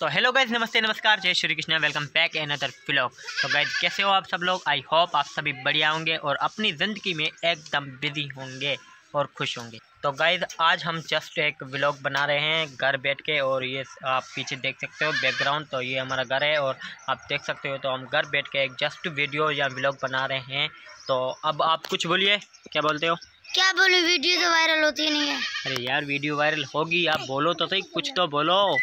तो hello guys, नमस्ते नमस्कार, जय Shri Krishna, welcome back another vlog. तो गाइज कैसे हो आप सब लोग? आई होप आप सभी बढ़िया होंगे और अपनी ज़िंदगी में एकदम बिजी होंगे और खुश होंगे। तो गाइज आज हम जस्ट एक व्लॉग बना रहे हैं घर बैठ के, और ये आप पीछे देख सकते हो बैकग्राउंड, तो ये हमारा घर है और आप देख सकते हो। तो हम घर बैठ के एक जस्ट वीडियो या व्लॉग बना रहे हैं। तो अब आप कुछ बोलिए, क्या बोलते हो? क्या बोलूं, वीडियो तो वायरल होती नहीं है। अरे यार वीडियो वायरल होगी, आप बोलो तो सही, कुछ तो बोलो।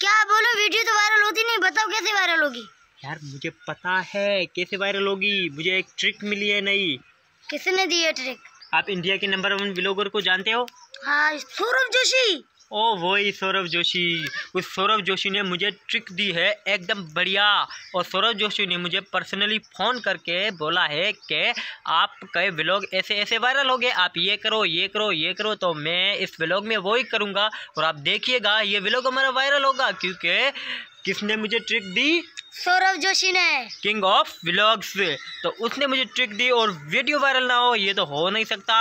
क्या बोलूं, वीडियो तो वायरल होती नहीं, बताओ कैसे वायरल होगी? यार मुझे पता है कैसे वायरल होगी, मुझे एक ट्रिक मिली है नई। किसने दी है ट्रिक? आप इंडिया के नंबर 1 व्लॉगर को जानते हो? हाँ, सौरभ जोशी। ओ वही सौरभ जोशी। उस सौरभ जोशी ने मुझे ट्रिक दी है एकदम बढ़िया। और सौरभ जोशी ने मुझे पर्सनली फ़ोन करके बोला है कि आप कई व्लॉग ऐसे ऐसे वायरल हो गए, आप ये करो ये करो ये करो। तो मैं इस व्लॉग में वही करूँगा और आप देखिएगा ये व्लॉग हमारा वायरल होगा, क्योंकि किसने मुझे ट्रिक दी? सौरभ जोशी ने, किंग ऑफ व्लॉग्स। तो उसने मुझे ट्रिक दी और वीडियो वायरल ना हो ये तो हो नहीं सकता।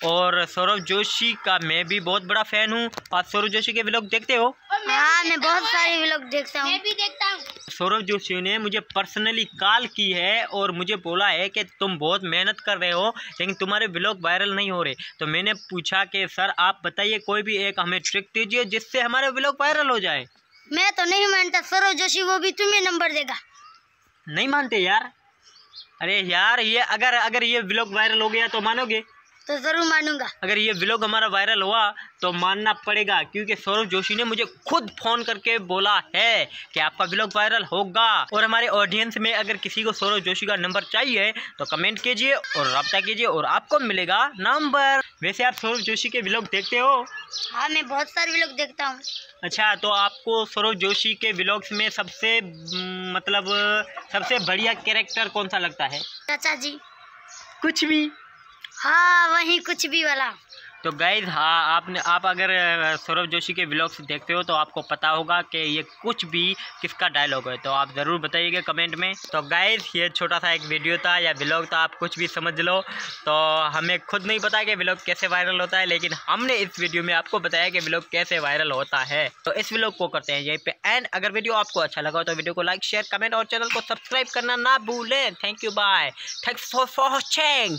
और सौरभ जोशी का मैं भी बहुत बड़ा फ़ैन हूँ। आप सौरभ जोशी के व्लॉग देखते हो? हाँ, मैं बहुत सारे व्लॉग देखता हूँ। मैं भी देखता हूँ। सौरभ जोशी ने मुझे पर्सनली कॉल की है और मुझे बोला है कि तुम बहुत मेहनत कर रहे हो लेकिन तुम्हारे व्लॉग वायरल नहीं हो रहे। तो मैंने पूछा कि सर आप बताइए कोई भी एक हमें ट्रिक दीजिए जिससे हमारे व्लॉग वायरल हो जाए। मैं तो नहीं मानता सौरभ जोशी, वो भी तुम्हें नंबर देगा। नहीं मानते यार? अरे यार ये अगर ये व्लॉग वायरल हो गया तो मानोगे? तो जरूर मानूंगा। अगर ये व्लॉग हमारा वायरल हुआ तो मानना पड़ेगा, क्योंकि सौरभ जोशी ने मुझे खुद फ़ोन करके बोला है कि आपका व्लॉग वायरल होगा। और हमारे ऑडियंस में अगर किसी को सौरभ जोशी का नंबर चाहिए तो कमेंट कीजिए और रब्ता कीजिए और आपको मिलेगा नंबर। वैसे आप सौरभ जोशी के व्लॉग देखते हो? हाँ, मैं बहुत सारे व्लॉग देखता हूँ। अच्छा, तो आपको सौरभ जोशी के व्लॉग्स में सबसे सबसे बढ़िया कैरेक्टर कौन सा लगता है? चाचा जी। कुछ भी? हाँ, वही कुछ भी वाला। तो गाइज हाँ, आप अगर सौरभ जोशी के व्लॉग्स देखते हो तो आपको पता होगा कि ये कुछ भी किसका डायलॉग है, तो आप ज़रूर बताइएगा कमेंट में। तो गाइज ये छोटा सा एक वीडियो था या व्लॉग था, आप कुछ भी समझ लो। तो हमें खुद नहीं पता कि व्लॉग कैसे वायरल होता है, लेकिन हमने इस वीडियो में आपको बताया कि व्लॉग कैसे वायरल होता है। तो इस व्लॉग को करते हैं यहीं पे एंड। अगर वीडियो आपको अच्छा लगा तो वीडियो को लाइक शेयर कमेंट और चैनल को सब्सक्राइब करना ना भूलें। Thank you, bye, thanks for watching.